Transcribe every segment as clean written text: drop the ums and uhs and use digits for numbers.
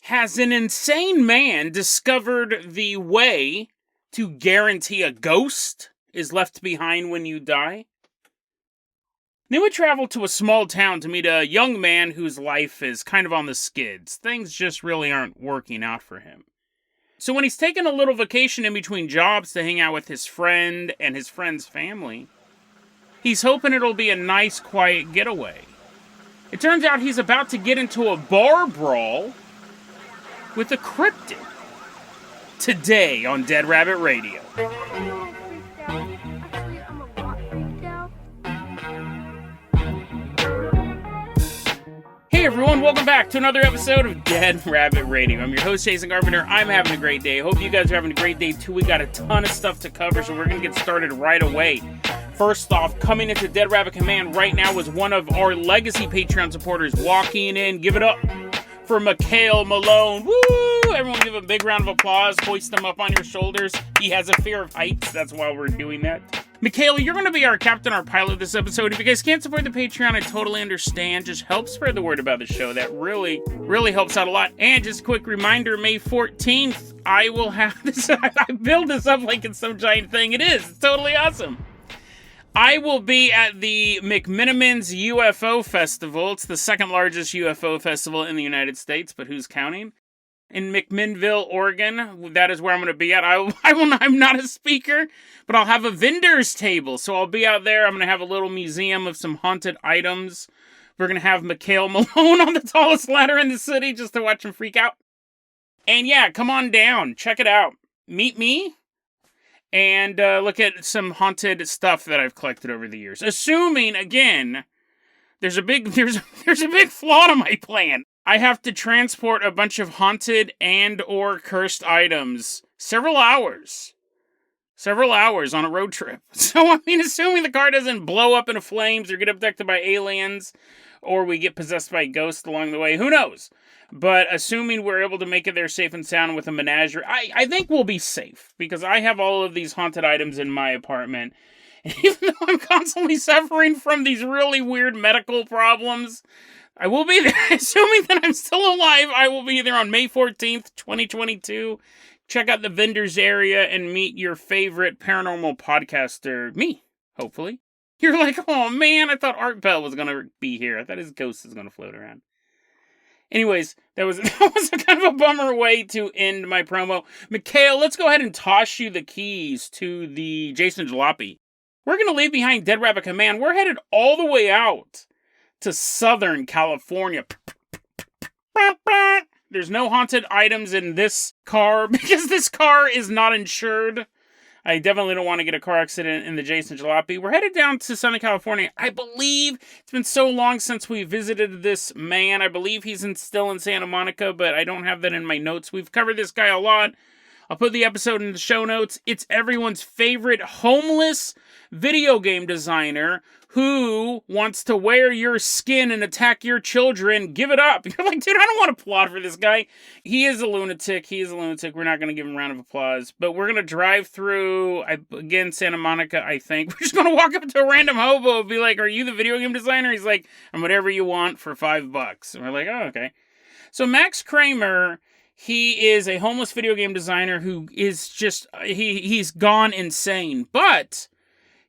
Has an insane man discovered the way to guarantee a ghost is left behind when you die? Then we travel to a small town to meet a young man whose life is kind of on the skids. Things just really aren't working out for him. So when he's taking a little vacation in between jobs to hang out with his friend and his friend's family, he's hoping it'll be a nice, quiet getaway. It turns out he's about to get into a bar brawl with a cryptid. Today on Dead Rabbit Radio. Hey everyone, welcome back to another episode of Dead Rabbit Radio. I'm your host, Jason Carpenter. I'm having a great day. Hope you guys are having a great day too. We got a ton of stuff to cover, so we're going to get started right away. First off, coming into Dead Rabbit Command right now is one of our legacy Patreon supporters walking in. Give it up for Mikhail Malone. Woo! Everyone give a big round of applause. Hoist him up on your shoulders. He has a fear of heights. That's why we're doing that. Mikhail, you're going to be our captain, our pilot this episode. If you guys can't support the Patreon, I totally understand. Just help spread the word about the show. That really helps out a lot. And just a quick reminder, May 14th, I will have this. I build this up like it's some giant thing. It is. It's totally awesome. I will be at the McMinimans UFO Festival. It's the second largest UFO festival in the United States, but who's counting? In McMinnville, Oregon. That is where I'm going to be at. I'm not a speaker, but I'll have a vendor's table. So I'll be out there. I'm going to have a little museum of some haunted items. We're going to have Mikhail Malone on the tallest ladder in the city just to watch him freak out. And yeah, come on down. Check it out. Meet me. And look at some haunted stuff that I've collected over the years. Assuming, again, there's a big flaw to my plan. I have to transport a bunch of haunted and or cursed items several hours on a road trip. So, I mean, assuming the car doesn't blow up into flames or get abducted by aliens or we get possessed by ghosts along the way, who knows? But assuming we're able to make it there safe and sound with a menagerie, I think we'll be safe because I have all of these haunted items in my apartment. And even though I'm constantly suffering from these really weird medical problems, I will be there. Assuming that I'm still alive, I will be there on May 14th, 2022. Check out the vendors area and meet your favorite paranormal podcaster, me, hopefully. You're like, oh man, I thought Art Bell was going to be here. I thought his ghost was going to float around. Anyways, that was a kind of a bummer way to end my promo. Mikhail, let's go ahead and toss you the keys to the Jason Jalopy. We're going to leave behind Dead Rabbit Command. We're headed all the way out to Southern California. There's no haunted items in this car because this car is not insured. I definitely don't want to get a car accident in the Jason Jalopy. We're headed down to Southern California. I believe it's been so long since we visited this man. I believe he's still in Santa Monica, but I don't have that in my notes. We've covered this guy a lot. I'll put the episode in the show notes. It's everyone's favorite homeless video game designer who wants to wear your skin and attack your children. Give it up. You're like, dude, I don't want to applaud for this guy. He is a lunatic. We're not going to give him a round of applause. But we're going to drive through, again, Santa Monica, I think. We're just going to walk up to a random hobo and be like, are you the video game designer? He's like, I'm whatever you want for $5. And we're like, oh, okay. So Max Kramer, he is a homeless video game designer who is just, he's gone insane. But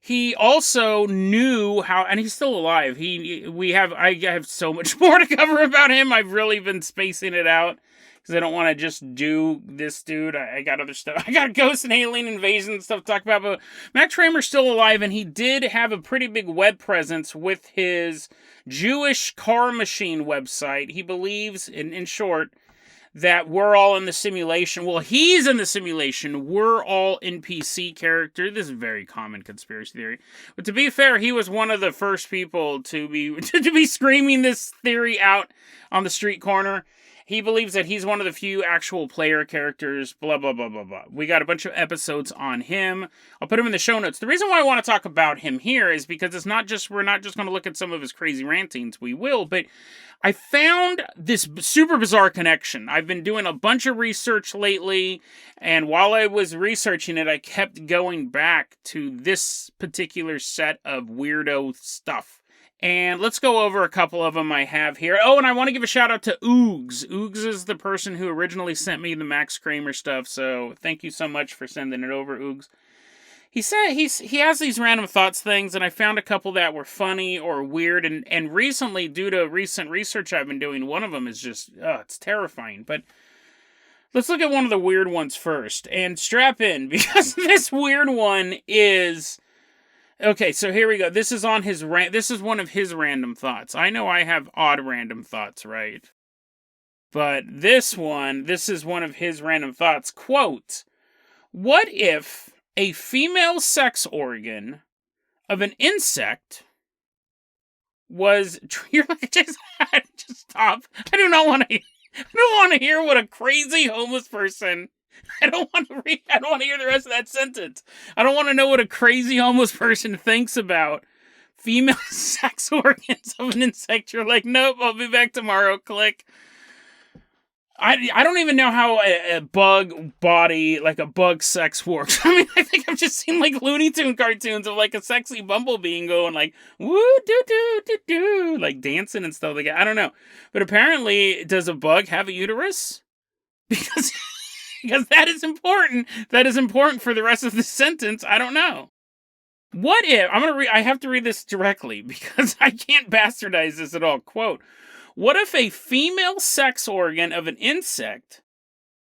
he also knew how, and he's still alive. I have so much more to cover about him. I've really been spacing it out because I don't want to just do this dude. I got other stuff. I got ghost and alien invasion and stuff to talk about. But Max Kramer's still alive, and he did have a pretty big web presence with his Jewish car machine website. He believes, in short, that we're all in the simulation. Well, he's in the simulation. We're all NPC character. This is a very common conspiracy theory. But to be fair, he was one of the first people to be screaming this theory out on the street corner. He believes that he's one of the few actual player characters, blah, blah, blah, blah, blah. We got a bunch of episodes on him. I'll put him in the show notes. The reason why I want to talk about him here is because we're not just going to look at some of his crazy rantings. We will, but I found this super bizarre connection. I've been doing a bunch of research lately, and while I was researching it, I kept going back to this particular set of weirdo stuff. And let's go over a couple of them I have here. Oh, and I want to give a shout out to Oogs. Oogs is the person who originally sent me the Max Kramer stuff, so thank you so much for sending it over, Oogs. He said he has these random thoughts things, and I found a couple that were funny or weird, and recently, due to recent research I've been doing, one of them is just, it's terrifying. But let's look at one of the weird ones first, and strap in, because this weird one is... Okay, so here we go. This is on his this is one of his random thoughts. I know I have odd random thoughts, right? But this is one of his random thoughts. Quote, what if a female sex organ of an insect was... You're like, just stop. I don't want to hear what a crazy homeless person... I don't want to hear the rest of that sentence. I don't want to know what a crazy homeless person thinks about female sex organs of an insect. You're like, nope, I'll be back tomorrow. Click. I don't even know how a bug body, like a bug sex works. I mean, I think I've just seen like Looney Tune cartoons of like a sexy bumblebee going like, woo, doo, doo, doo, doo, like dancing and stuff like that. I don't know. But apparently, does a bug have a uterus? Because that is important. That is important for the rest of the sentence. I don't know. What if... I have to read this directly because I can't bastardize this at all. Quote, what if a female sex organ of an insect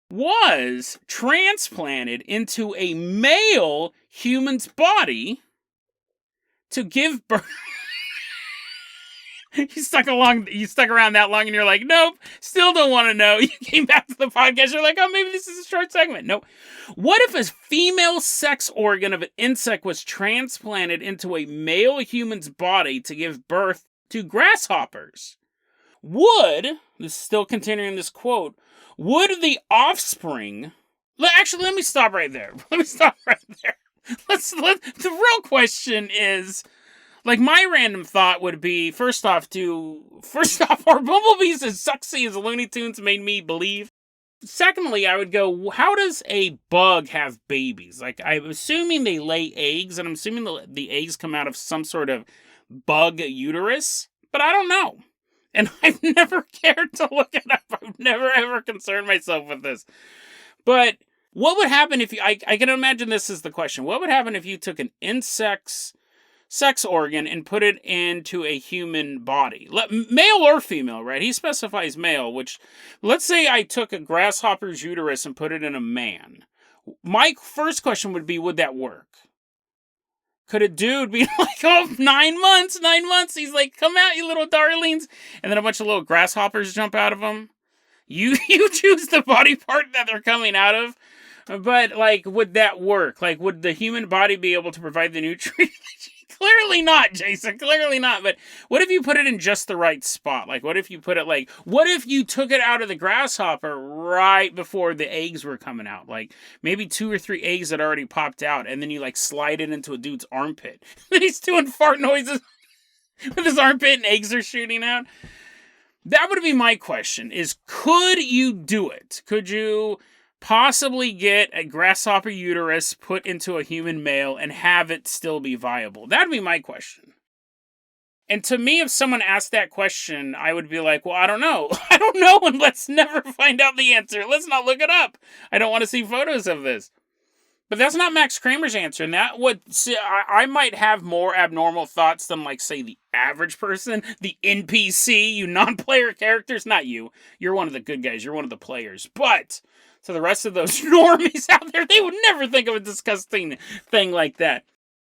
was transplanted into a male human's body to give birth... You stuck around that long and you're like, nope, still don't want to know. You came back to the podcast, you're like, oh, maybe this is a short segment. Nope. What if a female sex organ of an insect was transplanted into a male human's body to give birth to grasshoppers? This is still continuing this quote, would the offspring... Actually, let me stop right there. The real question is... Like, my random thought would be, first off, are bumblebees as sexy as Looney Tunes made me believe? Secondly, I would go, how does a bug have babies? Like, I'm assuming they lay eggs, and I'm assuming the eggs come out of some sort of bug uterus, but I don't know. And I've never cared to look it up. I've never, ever concerned myself with this. But what would happen if I can imagine this is the question. What would happen if you took an insect's sex organ and put it into a human body? Male or female, right? He specifies male, which, let's say I took a grasshopper's uterus and put it in a man. My first question would be, would that work? Could a dude be like, oh, 9 months, he's like, come out, you little darlings, and then a bunch of little grasshoppers jump out of him? You choose the body part that they're coming out of, but, like, would that work? Like, would the human body be able to provide the nutrients? Clearly not, Jason. Clearly not. But what if you put it in just the right spot? Like, what if you took it out of the grasshopper right before the eggs were coming out? Like, maybe 2 or 3 eggs had already popped out, and then you, like, slide it into a dude's armpit. Then he's doing fart noises with his armpit and eggs are shooting out. That would be my question, is could you do it? Could you possibly get a grasshopper uterus put into a human male and have it still be viable? That'd be my question. And to me, if someone asked that question, I would be like, well, I don't know. I don't know, and let's never find out the answer. Let's not look it up. I don't want to see photos of this. But that's not Max Kramer's answer, and that would... I might have more abnormal thoughts than, like, say, the average person, the NPC, you non-player characters. Not you. You're one of the good guys. You're one of the players. But... to the rest of those normies out there, they would never think of a disgusting thing like that.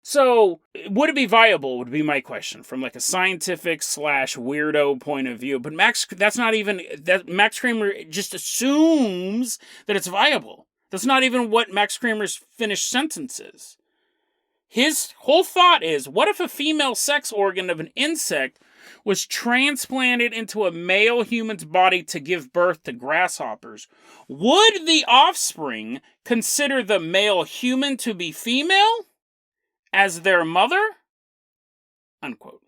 So, would it be viable, would be my question, from like a scientific / weirdo point of view. But Max Kramer just assumes that it's viable. That's not even what Max Kramer's finished sentence is. His whole thought is, what if a female sex organ of an insect was transplanted into a male human's body to give birth to grasshoppers? Would the offspring consider the male human to be female as their mother? Unquote.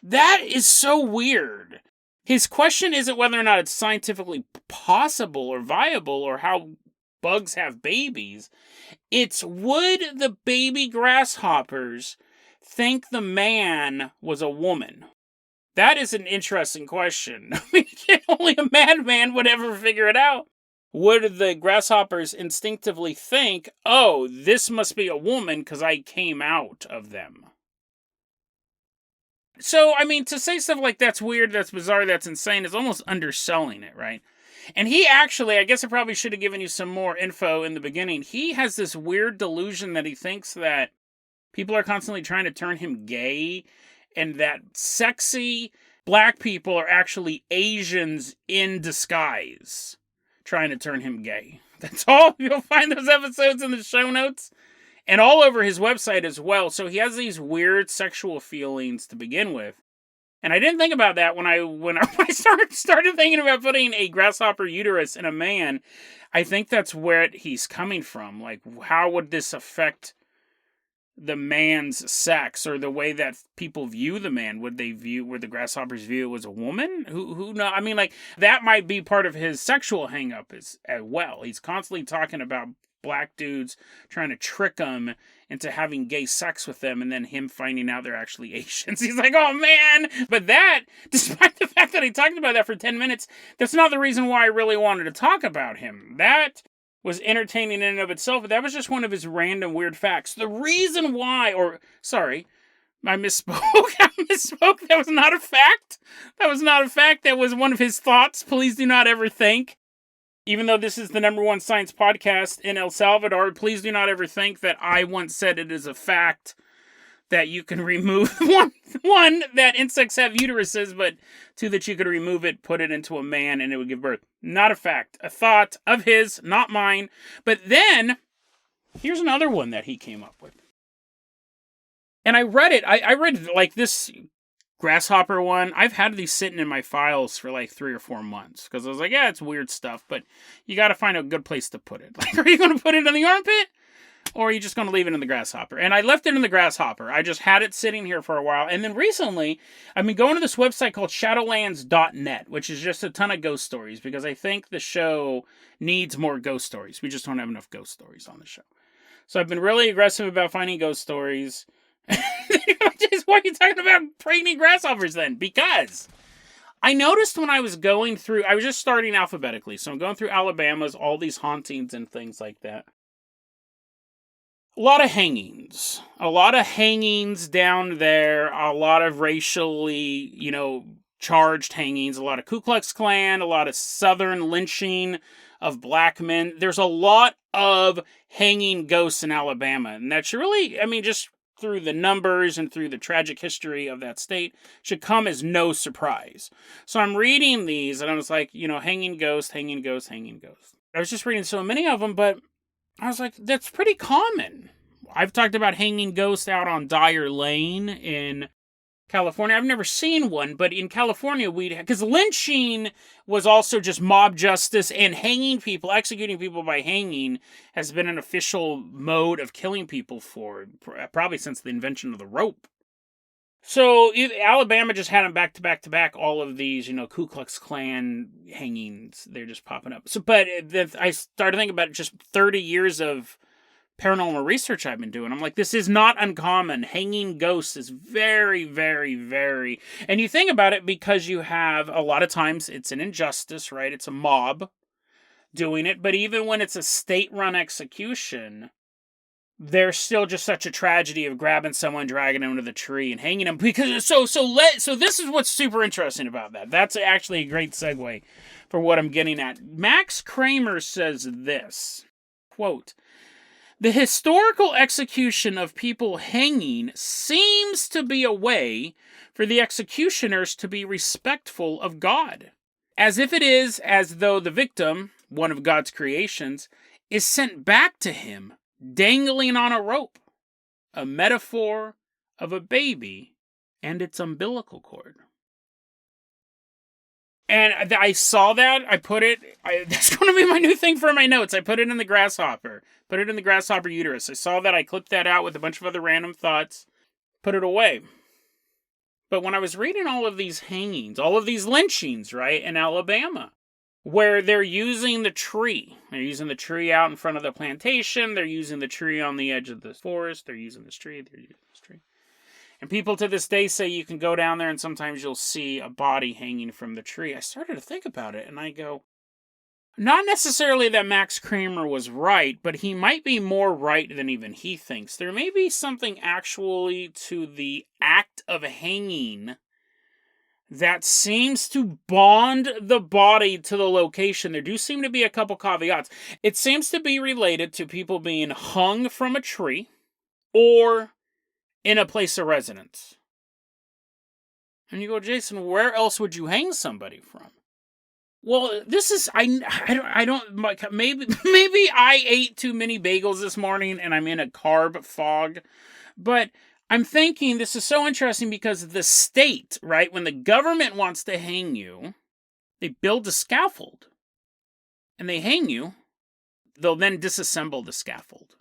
That is so weird. His question isn't whether or not it's scientifically possible or viable or how bugs have babies. It's, would the baby grasshoppers think the man was a woman? That is an interesting question. I mean, only a madman would ever figure it out. Would the grasshoppers instinctively think, oh, this must be a woman because I came out of them? So, I mean, to say stuff like that's weird, that's bizarre, that's insane is almost underselling it, right? And he actually, I guess I probably should have given you some more info in the beginning. He has this weird delusion that he thinks that people are constantly trying to turn him gay, and that sexy black people are actually Asians in disguise trying to turn him gay. That's all. You'll find those episodes in the show notes and all over his website as well. So he has these weird sexual feelings to begin with. And I didn't think about that when I started thinking about putting a grasshopper uterus in a man. I think that's where he's coming from. Like, how would this affect the man's sex, or the way that people view the man? Would the grasshoppers view it as a woman? Who know? I mean, like, that might be part of his sexual hang-up as well. He's constantly talking about black dudes trying to trick him into having gay sex with them, and then him finding out they're actually Asians. He's like, oh man! But that, despite the fact that he talked about that for 10 minutes, that's not the reason why I really wanted to talk about him. That was entertaining in and of itself, but that was just one of his random weird facts. The reason why, I misspoke. That was not a fact. That was one of his thoughts. Please do not ever think, even though this is the #1 science podcast in El Salvador, please do not ever think that I once said it is a fact that you can remove, one, that insects have uteruses, but two, that you could remove it, put it into a man, and it would give birth. Not a fact. A thought of his, not mine. But then, here's another one that he came up with. And I read it. I read, like, this grasshopper one. I've had these sitting in my files for like 3 or 4 months, because I was like, yeah, it's weird stuff, but you got to find a good place to put it. Like, are you going to put it in the armpit? Or are you just going to leave it in the grasshopper? And I left it in the grasshopper. I just had it sitting here for a while. And then recently, I've been going to this website called shadowlands.net, which is just a ton of ghost stories, because I think the show needs more ghost stories. We just don't have enough ghost stories on the show. So I've been really aggressive about finding ghost stories. Why are you talking about pregnant grasshoppers then? Because I noticed when I was going through, I was just starting alphabetically. So I'm going through Alabama's, all these hauntings and things like that. A lot of hangings down there, a lot of racially, charged hangings, a lot of Ku Klux Klan, a lot of Southern lynching of black men. There's a lot of hanging ghosts in Alabama, and that's really, just through the numbers and through the tragic history of that state, should come as no surprise. So I'm reading these, and I was like, hanging ghost. I was just reading so many of them, but I was like, that's pretty common. I've talked about hanging ghosts out on Dyer Lane in California. I've never seen one, but in California, because lynching was also just mob justice, and hanging people, executing people by hanging, has been an official mode of killing people for probably since the invention of the rope. So Alabama just had them back to back to back, all of these, Ku Klux Klan hangings. They're just popping up. So, but I started thinking about just 30 years of paranormal research I've been doing. I'm like, this is not uncommon. Hanging ghosts is very, very, very... And you think about it because you have, a lot of times, it's an injustice, right? It's a mob doing it. But even when it's a state-run execution, there's still just such a tragedy of grabbing someone, dragging them to the tree, and hanging them. Because so this is what's super interesting about that. That's actually a great segue for what I'm getting at. Max Kramer says this, quote, "The historical execution of people hanging seems to be a way for the executioners to be respectful of God, as if it is as though the victim, one of God's creations, is sent back to him dangling on a rope, a metaphor of a baby and its umbilical cord." And I saw that, I put it, that's going to be my new thing for my notes. I put it in the grasshopper, uterus. I saw that, I clipped that out with a bunch of other random thoughts, put it away. But when I was reading all of these hangings, all of these lynchings, right, in Alabama, where they're using the tree. They're using the tree out in front of the plantation. They're using the tree on the edge of the forest. They're using this tree. And people to this day say you can go down there and sometimes you'll see a body hanging from the tree. I started to think about it and I go, not necessarily that Max Kramer was right, but he might be more right than even he thinks. There may be something actually to the act of hanging that seems to bond the body to the location. There do seem to be a couple caveats. It seems to be related to people being hung from a tree or in a place of residence. And you go, Jason, where else would you hang somebody from? Well, this is, I don't, maybe I ate too many bagels this morning and I'm in a carb fog, but I'm thinking this is so interesting because the state, right, when the government wants to hang you, they build a scaffold and they hang you, they'll then disassemble the scaffold.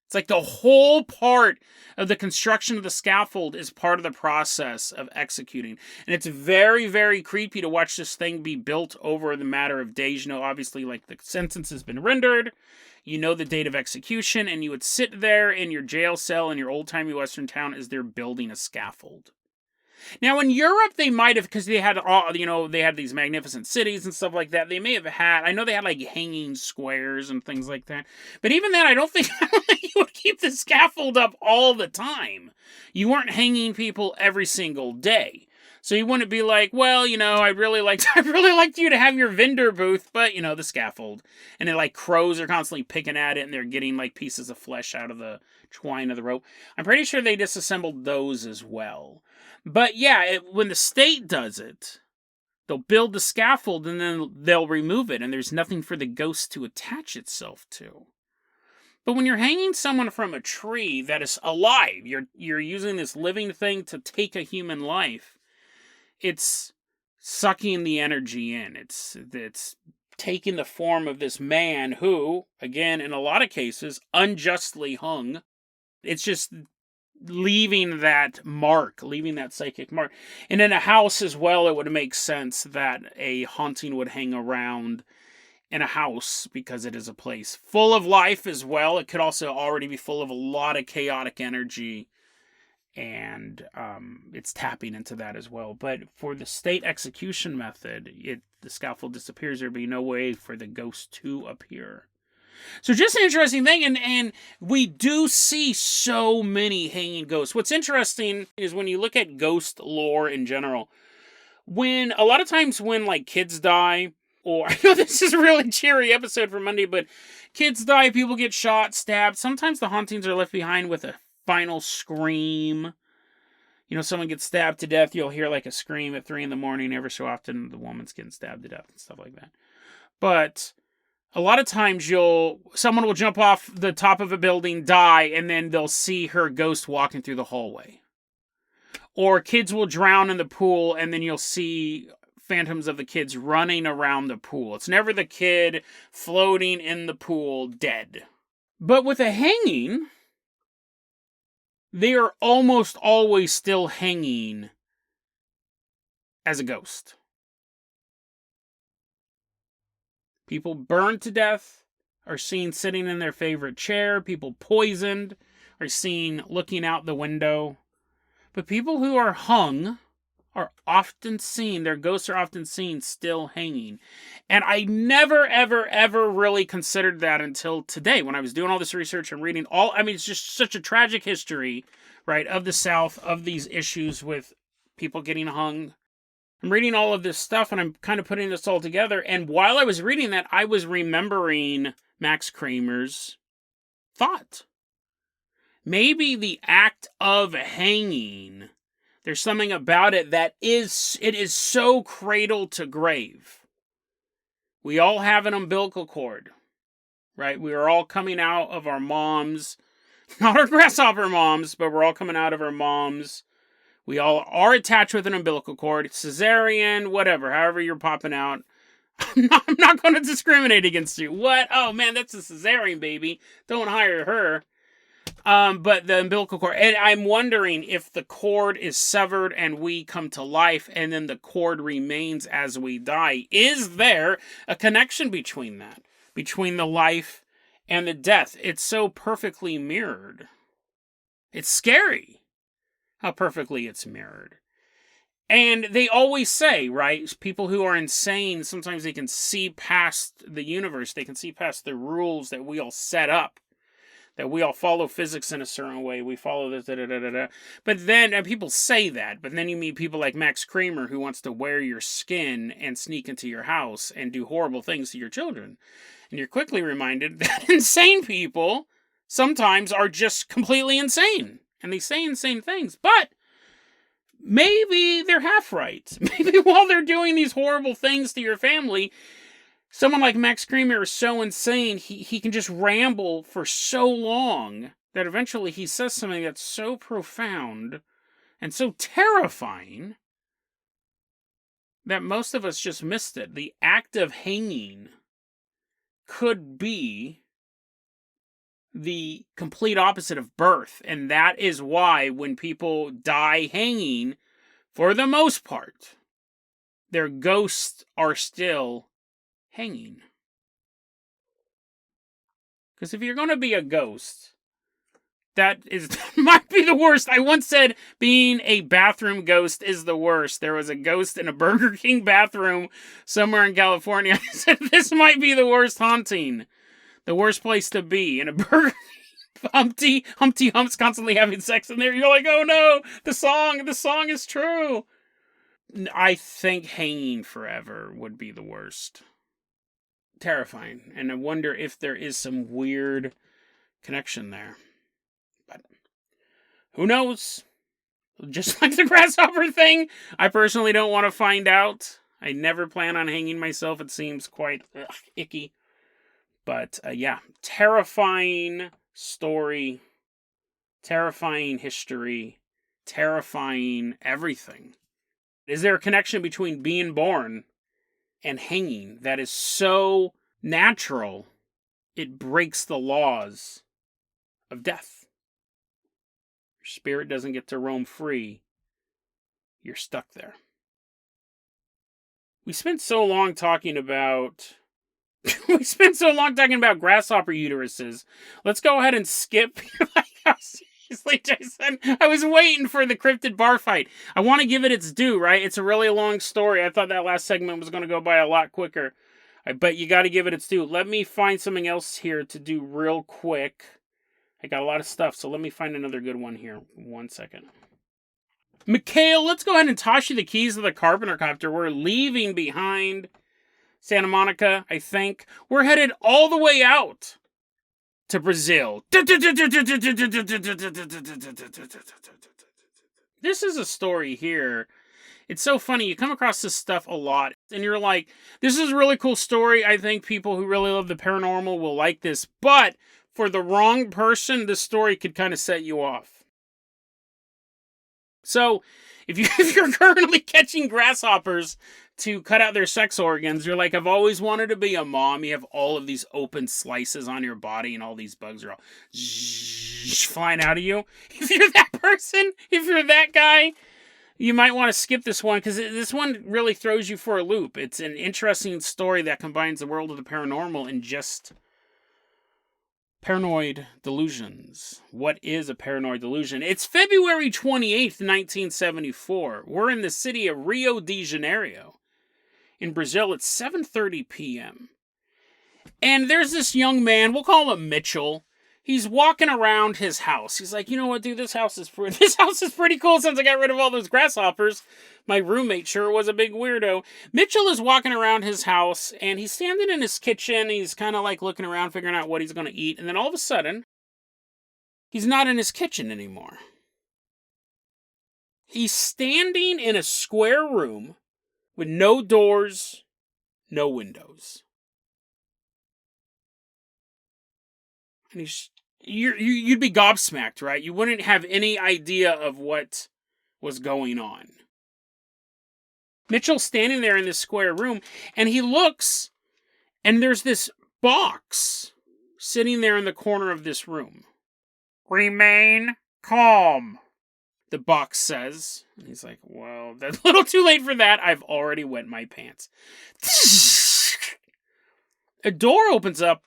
It's like the whole part of the construction of the scaffold is part of the process of executing. And it's very, very creepy to watch this thing be built over the matter of days. You know, obviously, like the sentence has been rendered. You know the date of execution. And you would sit there in your jail cell in your old-timey Western town as they're building a scaffold. Now, in Europe, they might have, because they had all, you know, they had these magnificent cities and stuff like that. They may have had, I know they had like hanging squares and things like that. But even then, I don't think you would keep the scaffold up all the time. You weren't hanging people every single day. So you wouldn't be like, well, you know, I'd really liked you to have your vendor booth, but, you know, the scaffold. And then, like, crows are constantly picking at it, and they're getting, like, pieces of flesh out of the twine of the rope. I'm pretty sure they disassembled those as well. But, yeah, when the state does it, they'll build the scaffold, and then they'll remove it, and there's nothing for the ghost to attach itself to. But when you're hanging someone from a tree that is alive, you're using this living thing to take a human life, it's sucking the energy in. It's taking the form of this man who, again, in a lot of cases, unjustly hung. It's just leaving that mark, leaving that psychic mark. And in a house as well, it would make sense that a haunting would hang around in a house because it is a place full of life as well. It could also already be full of a lot of chaotic energy. And it's tapping into that as well. But for the state execution method, the scaffold disappears. There'd be no way for the ghost to appear. So just an interesting thing. And we do see so many hanging ghosts. What's interesting is when you look at ghost lore in general, a lot of times when like kids die, or I know this is a really cheery episode for Monday, but kids die, people get shot, stabbed. Sometimes the hauntings are left behind with a final scream. You know, someone gets stabbed to death, you'll hear like a scream at 3 a.m. Ever so often the woman's getting stabbed to death and stuff like that. But a lot of times someone will jump off the top of a building, die, and then they'll see her ghost walking through the hallway. Or kids will drown in the pool, and then you'll see phantoms of the kids running around the pool. It's never the kid floating in the pool dead. But with a hanging, they are almost always still hanging as a ghost. People burned to death are seen sitting in their favorite chair. People poisoned are seen looking out the window. But people who are hung are often seen, their ghosts are often seen still hanging. And I never, ever, ever really considered that until today when I was doing all this research and reading it's just such a tragic history, right, of the South, of these issues with people getting hung. I'm reading all of this stuff and I'm kind of putting this all together. And while I was reading that, I was remembering Max Kramer's thought. Maybe the act of hanging, there's something about it that it is so cradle to grave. We all have an umbilical cord, right? We are all coming out of our moms, not our grasshopper moms, but we're all coming out of our moms. We all are attached with an umbilical cord, cesarean, whatever, however you're popping out. I'm not going to discriminate against you. What? Oh man, that's a cesarean baby. Don't hire her. But the umbilical cord, and I'm wondering if the cord is severed and we come to life and then the cord remains as we die. Is there a connection between that? Between the life and the death? It's so perfectly mirrored. It's scary. how perfectly it's mirrored. And they always say, right, people who are insane, sometimes they can see past the universe. They can see past the rules that we all set up. That we all follow physics in a certain way. We follow this, da-da-da-da-da. But then, and people say that, but then you meet people like Max Kramer who wants to wear your skin and sneak into your house and do horrible things to your children. And you're quickly reminded that insane people sometimes are just completely insane. And they say insane things. But maybe they're half right. Maybe while they're doing these horrible things to your family, someone like Max Kramer is so insane, he can just ramble for so long that eventually he says something that's so profound and so terrifying that most of us just missed it. The act of hanging could be the complete opposite of birth. And that is why when people die hanging, for the most part, their ghosts are still hanging. Because if you're going to be a ghost, that might be the worst. I once said being a bathroom ghost is the worst. There was a ghost in a Burger King bathroom somewhere in California. I said, this might be the worst haunting. The worst place to be. In a Burger King. Humpty Hump's constantly having sex in there. You're like, oh no, the song is true. I think hanging forever would be the worst. Terrifying, and I wonder if there is some weird connection there. But who knows? Just like the grasshopper thing, I personally don't want to find out. I never plan on hanging myself. It seems quite icky. But yeah, terrifying story, terrifying history, terrifying everything. Is there a connection between being born and hanging that is so natural, it breaks the laws of death? Your spirit doesn't get to roam free. You're stuck there. We spent so long talking about grasshopper uteruses. Let's go ahead and skip. Seriously, Jason, I was waiting for the cryptid bar fight. I want to give it its due, right? It's a really long story. I thought that last segment was going to go by a lot quicker. But you got to give it its due. Let me find something else here to do real quick. I got a lot of stuff, so let me find another good one here. 1 second. Mikhail, let's go ahead and toss you the keys to the Carpenter copter. We're leaving behind Santa Monica, I think. We're headed all the way out to Brazil. This is a story here. It's so funny. You come across this stuff a lot, and you're like, this is a really cool story. I think people who really love the paranormal will like this. But for the wrong person, this story could kind of set you off. So, if you're currently catching grasshoppers to cut out their sex organs, you're like, I've always wanted to be a mom. You have all of these open slices on your body, and all these bugs are all flying out of you. If you're that person, if you're that guy, you might want to skip this one, because this one really throws you for a loop. It's an interesting story that combines the world of the paranormal and just paranoid delusions. What is a paranoid delusion? It's February 28th, 1974. We're in the city of Rio de Janeiro. In Brazil, it's 7:30 p.m. And there's this young man, we'll call him Mitchell. He's walking around his house. He's like, you know what, dude, this house is pretty cool since I got rid of all those grasshoppers. My roommate sure was a big weirdo. Mitchell is walking around his house, and he's standing in his kitchen. He's kind of like looking around, figuring out what he's going to eat. And then all of a sudden, he's not in his kitchen anymore. He's standing in a square room with no doors, no windows. And you'd be gobsmacked, right? You wouldn't have any idea of what was going on. Mitchell's standing there in this square room, and he looks, and there's this box sitting there in the corner of this room. Remain calm, the box says. And he's like, well, that's a little too late for that. I've already wet my pants. A door opens up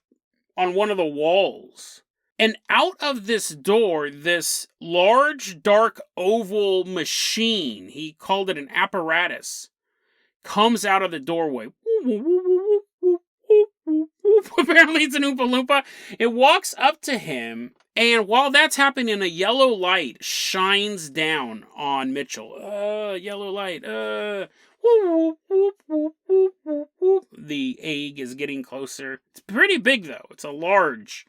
on one of the walls. And out of this door, this large, dark, oval machine, he called it an apparatus, comes out of the doorway. Apparently it's an Oompa Loompa. It walks up to him, and while that's happening, a yellow light shines down on Mitchell. Yellow light. The egg is getting closer. It's pretty big, though. It's a large.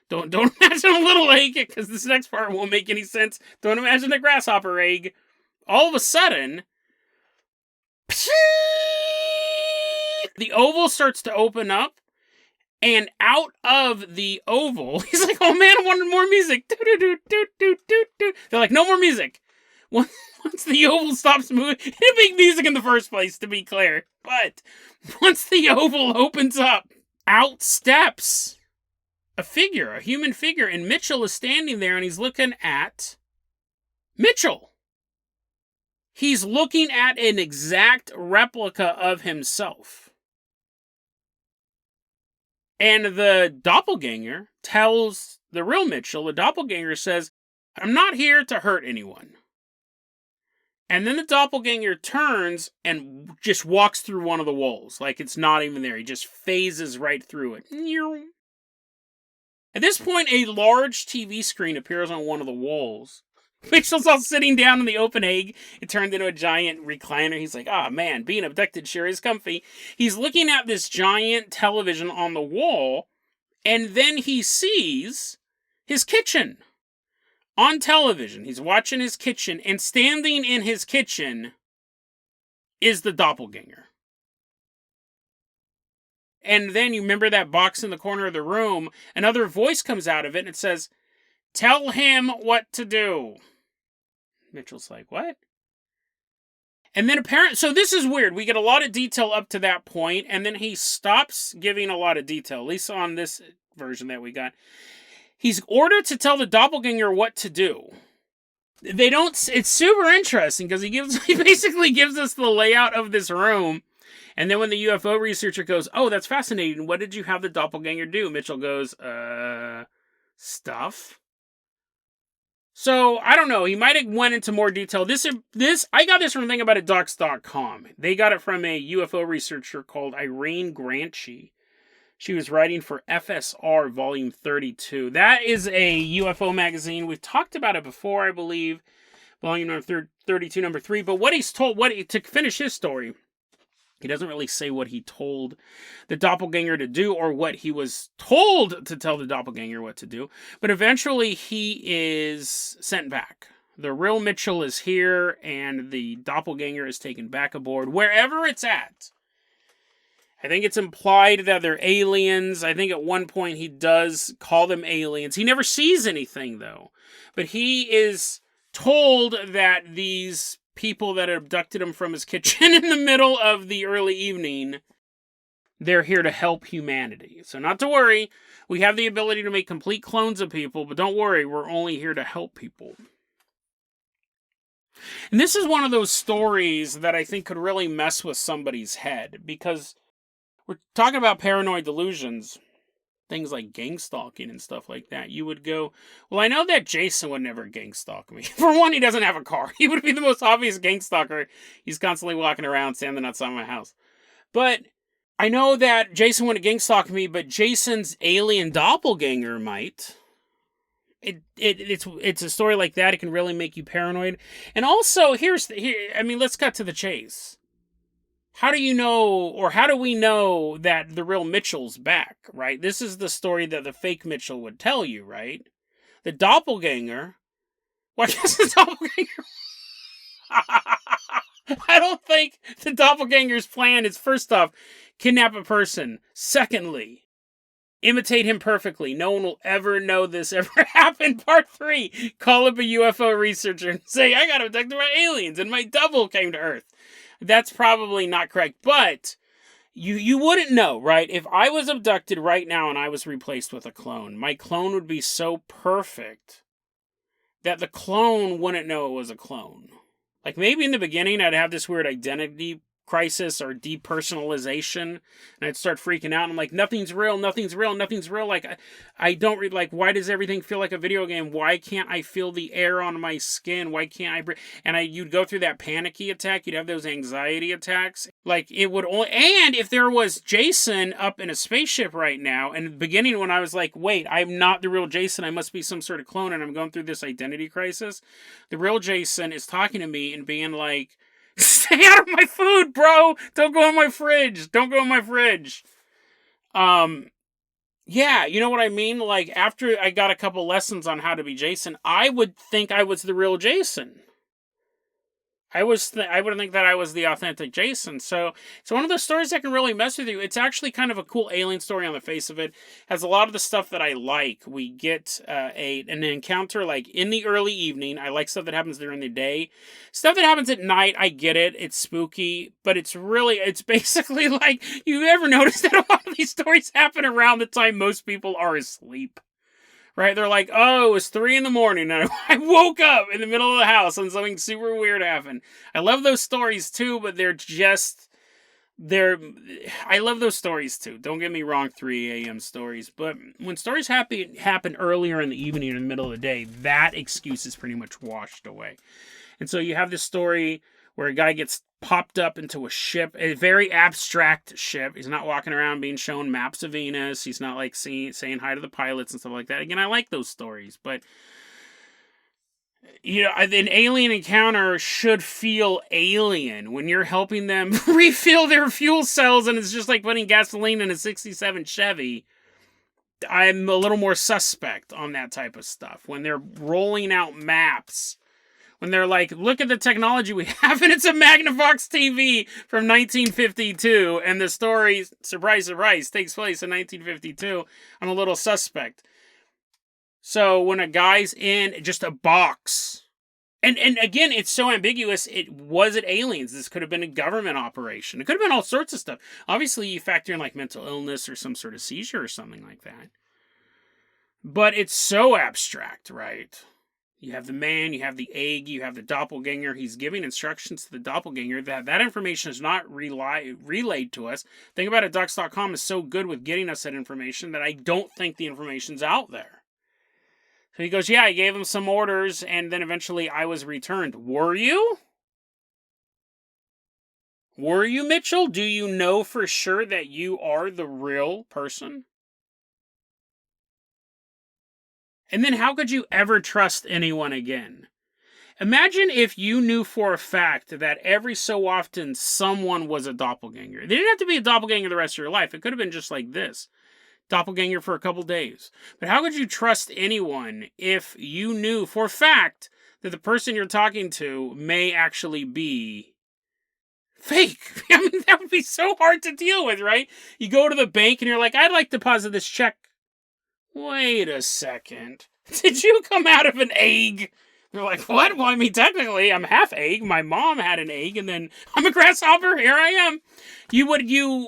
Don't imagine a little egg, because this next part won't make any sense. Don't imagine a grasshopper egg. All of a sudden, the oval starts to open up, and out of the oval, he's like, oh man, I wanted more music. They're like, no more music. Once the oval stops moving, it didn't make music in the first place, to be clear. But once the oval opens up, out steps a human figure, and Mitchell is standing there, and he's looking at Mitchell. He's looking at an exact replica of himself. And the doppelganger tells the real Mitchell, the doppelganger says, I'm not here to hurt anyone. And then the doppelganger turns and just walks through one of the walls, like it's not even there. He just phases right through it. At this point, a large TV screen appears on one of the walls. Mitchell's all sitting down in the open egg. It turned into a giant recliner. He's like, oh man, being abducted sure is comfy. He's looking at this giant television on the wall, and then he sees his kitchen on television. He's watching his kitchen, and standing in his kitchen is the doppelganger. And then you remember that box in the corner of the room, another voice comes out of it, and it says, tell him what to do. Mitchell's like, what? And then apparently, so this is weird. We get a lot of detail up to that point, and then he stops giving a lot of detail, at least on this version that we got. He's ordered to tell the doppelganger what to do. They don't, it's super interesting, because he basically gives us the layout of this room. And then when the UFO researcher goes, oh, that's fascinating. What did you have the doppelganger do? Mitchell goes, stuff. So, I don't know. He might have went into more detail. This I got this from thingaboutitdocs.com. They got it from a UFO researcher called Irene Granchi. She was writing for FSR Volume 32. That is a UFO magazine. We've talked about it before, I believe. Volume number 32, number 3. But to finish his story, he doesn't really say what he told the doppelganger to do or what he was told to tell the doppelganger what to do. But eventually he is sent back. The real Mitchell is here, and the doppelganger is taken back aboard, wherever it's at. I think it's implied that they're aliens. I think at one point he does call them aliens. He never sees anything, though. But he is told that these people that abducted him from his kitchen in the middle of the early evening, they're here to help humanity. So not to worry, we have the ability to make complete clones of people, but don't worry, we're only here to help people. And this is one of those stories that I think could really mess with somebody's head, because we're talking about paranoid delusions, things like gang stalking and stuff like that. You would go, well, I know that Jason would never gang stalk me. For one, he doesn't have a car. He would be the most obvious gang stalker. He's constantly walking around standing outside my house. But I know that Jason wouldn't gang stalk me, but Jason's alien doppelganger might. It's a story like that. It can really make you paranoid. And also, let's cut to the chase. How do you know, or how do we know that the real Mitchell's back, right? This is the story that the fake Mitchell would tell you, right? The doppelganger... Why does the doppelganger... I don't think the doppelganger's plan is, first off, kidnap a person. Secondly, imitate him perfectly. No one will ever know this ever happened. Part 3, call up a UFO researcher and say, I got abducted by aliens and my double came to Earth. That's probably not correct, but you wouldn't know, right? If I was abducted right now and I was replaced with a clone, my clone would be so perfect that the clone wouldn't know it was a clone. Like, maybe in the beginning I'd have this weird identity crisis or depersonalization, and I'd start freaking out. And I'm like, nothing's real, nothing's real, nothing's real. Like, I don't read, like, why does everything feel like a video game? Why can't I feel the air on my skin? Why can't I breathe? And you'd go through that panicky attack. You'd have those anxiety attacks. Like, it would only, and if there was Jason up in a spaceship right now, and in the beginning when I was like, wait, I'm not the real Jason, I must be some sort of clone, and I'm going through this identity crisis, the real Jason is talking to me and being like, stay out of my food, bro! Don't go in my fridge! Don't go in my fridge! Yeah, you know what I mean? Like, after I got a couple lessons on how to be Jason, I would think I was the real Jason. I would think that I was the authentic Jason. So it's one of those stories that can really mess with you. It's actually kind of a cool alien story on the face of it. Has a lot of the stuff that I like. We get an encounter like in the early evening. I like stuff that happens during the day. Stuff that happens at night, I get it. It's spooky, but it's basically like, you ever notice that a lot of these stories happen around the time most people are asleep? Right? They're like, oh, it was 3 a.m. and I woke up in the middle of the house and something super weird happened. I love those stories too, but I love those stories too. Don't get me wrong, 3 a.m. stories. But when stories happen earlier in the evening or in the middle of the day, that excuse is pretty much washed away. And so you have this story where a guy gets popped up into a ship, a very abstract ship. He's not walking around being shown maps of Venus. He's not like saying hi to the pilots and stuff like that. Again, I like those stories, but you know, an alien encounter should feel alien when you're helping them refill their fuel cells and it's just like putting gasoline in a 67 Chevy. I'm a little more suspect on that type of stuff. When they're rolling out maps, when they're like, look at the technology we have, and it's a Magnavox TV from 1952, and the story, surprise, surprise, takes place in 1952, I'm a little suspect. So when a guy's in just a box, and again, it's so ambiguous, was it aliens? This could have been a government operation. It could have been all sorts of stuff. Obviously, you factor in like mental illness or some sort of seizure or something like that. But it's so abstract, right? You have the man, you have the egg, you have the doppelganger. He's giving instructions to the doppelganger. That information is not relayed to us. Thing about it, Ducks.com is so good with getting us that information that I don't think the information's out there. So he goes, yeah, I gave him some orders, and then eventually I was returned. Were you? Were you, Mitchell? Do you know for sure that you are the real person? And then how could you ever trust anyone again? Imagine if you knew for a fact that every so often someone was a doppelganger. They didn't have to be a doppelganger the rest of your life. It could have been just like this. Doppelganger for a couple days. But how could you trust anyone if you knew for a fact that the person you're talking to may actually be fake? I mean, that would be so hard to deal with, right? You go to the bank and you're like, I'd like to deposit this check. Wait a second. Did you come out of an egg? They're like, what? Well, I mean, technically, I'm half egg. My mom had an egg, and then I'm a grasshopper. Here I am. You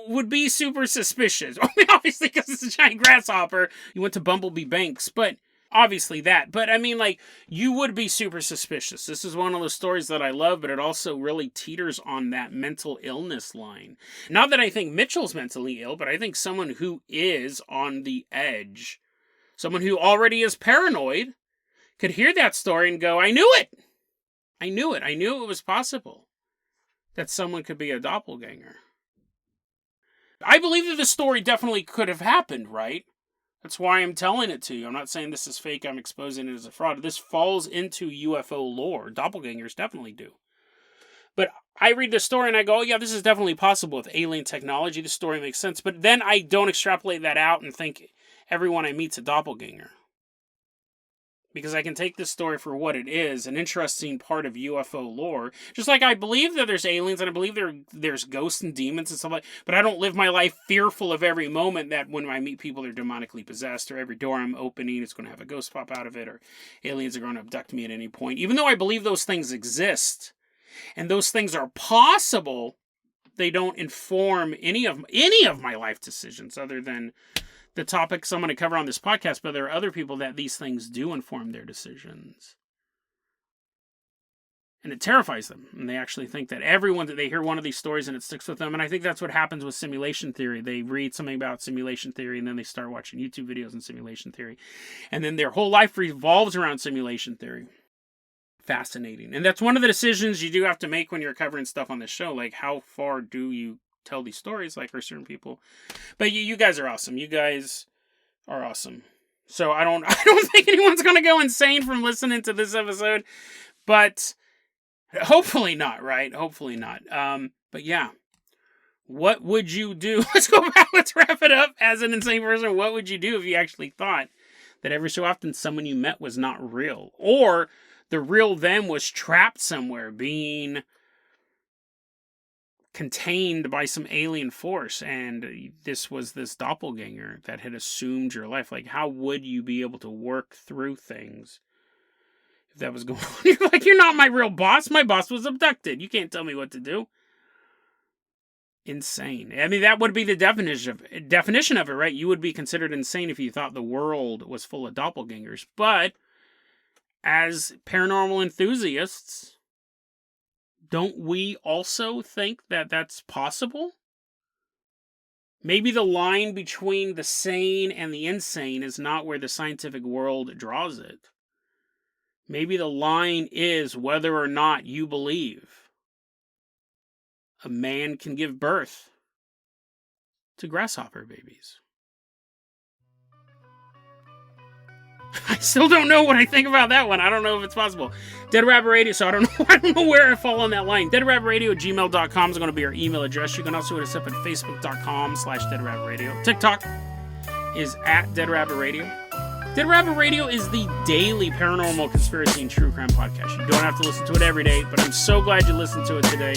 would be super suspicious. I mean, obviously, because it's a giant grasshopper. You went to Bumblebee Banks, but obviously that. But, I mean, like, you would be super suspicious. This is one of those stories that I love, but it also really teeters on that mental illness line. Not that I think Mitchell's mentally ill, but I think someone who is on the edge, someone who already is paranoid, could hear that story and go, I knew it! I knew it. I knew it was possible that someone could be a doppelganger. I believe that this story definitely could have happened, right? That's why I'm telling it to you. I'm not saying this is fake. I'm exposing it as a fraud. This falls into UFO lore. Doppelgangers definitely do. But I read the story and I go, oh yeah, this is definitely possible with alien technology. The story makes sense. But then I don't extrapolate that out and think everyone I meet's a doppelganger. Because I can take this story for what it is, an interesting part of UFO lore. Just like I believe that there's aliens, and I believe there's ghosts and demons and stuff like that, but I don't live my life fearful of every moment that when I meet people, they're demonically possessed, or every door I'm opening is going to have a ghost pop out of it, or aliens are going to abduct me at any point. Even though I believe those things exist, and those things are possible, they don't inform any of my life decisions, other than the topics I'm going to cover on this podcast, but there are other people that these things do inform their decisions. And it terrifies them. And they actually think that they hear one of these stories and it sticks with them. And I think that's what happens with simulation theory. They read something about simulation theory and then they start watching YouTube videos on simulation theory. And then their whole life revolves around simulation theory. Fascinating. And that's one of the decisions you do have to make when you're covering stuff on this show. Like, how far do you tell these stories, like, for certain people? But you guys are awesome. You guys are awesome. So I don't think anyone's going to go insane from listening to this episode. But hopefully not, right? Hopefully not. But yeah. What would you do? Let's go back. Let's wrap it up. As an insane person, what would you do if you actually thought that every so often someone you met was not real? Or the real them was trapped somewhere, being contained by some alien force, and this was this doppelganger that had assumed your life. Like, how would you be able to work through things if that was going on? You're like, you're not my real boss. My boss was abducted. You can't tell me what to do. Insane. I mean, that would be the definition of it, right? You would be considered insane if you thought the world was full of doppelgangers. But as paranormal enthusiasts, don't we also think that that's possible? Maybe the line between the sane and the insane is not where the scientific world draws it. Maybe the line is whether or not you believe a man can give birth to grasshopper babies. I still don't know what I think about that one. I don't know if it's possible. Dead Rabbit Radio, so I don't know where I fall on that line. DeadRabbitRadio@gmail.com is going to be our email address. You can also hit us up at Facebook.com/DeadRabbitRadio. TikTok is at Dead Rabbit Radio. Dead Rabbit Radio is the daily paranormal, conspiracy, and true crime podcast. You don't have to listen to it every day, but I'm so glad you listened to it today.